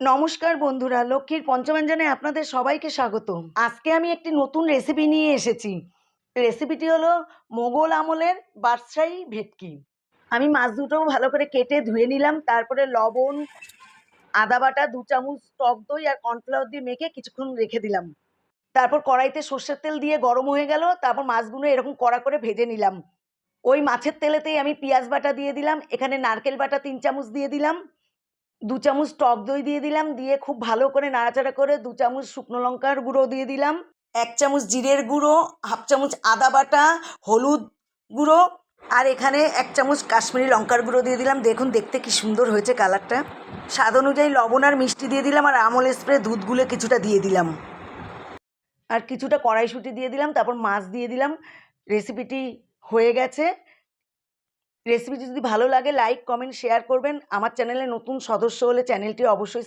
নমস্কার বন্ধুরা, লক্ষ্মীর পঞ্চব্যঞ্জনে আপনাদের সবাইকে স্বাগত। আজকে আমি একটি নতুন রেসিপি নিয়ে এসেছি। রেসিপিটি হলো মোগল আমলের বাদশাহী ভেটকি। আমি মাছ দুটো ভালো করে কেটে ধুয়ে নিলাম, তারপরে লবণ, আদা বাটা, 2 চামচ টক দই আর কর্নফ্লাওয়ার দিয়ে মেখে কিছুক্ষণ রেখে দিলাম। তারপর কড়াইতে সর্ষের তেল দিয়ে গরম হয়ে গেল, তারপর মাছগুলো এরকম কড়া করে ভেজে নিলাম। ওই মাছের তেলেতেই আমি পেঁয়াজ বাটা দিয়ে দিলাম, এখানে নারকেল বাটা 3 চামচ দিয়ে দিলাম, 2 চামচ টক দই দিয়ে দিলাম, দিয়ে খুব ভালো করে নাড়াচাড়া করে 2 চামচ শুকনো লঙ্কার গুঁড়ো দিয়ে দিলাম, 1 চামচ জিরের গুঁড়ো, হাফ চামচ আদা বাটা, হলুদ গুঁড়ো আর এখানে 1 চামচ কাশ্মীরি লঙ্কার গুঁড়ো দিয়ে দিলাম। দেখুন দেখতে কি সুন্দর হয়েছে কালারটা। স্বাদ অনুযায়ী লবণ আর মিষ্টি দিয়ে দিলাম, আর আমল স্প্রে দুধ গুলে কিছুটা দিয়ে দিলাম, আর কিছুটা কড়াইশুঁটি দিয়ে দিলাম, তারপর মাছ দিয়ে দিলাম। রেসিপিটি হয়ে গেছে। রেসিপিটি যদি ভালো লাগে লাইক, কমেন্ট, শেয়ার করবেন। আমার চ্যানেলে নতুন সদস্য হলে চ্যানেলটি অবশ্যই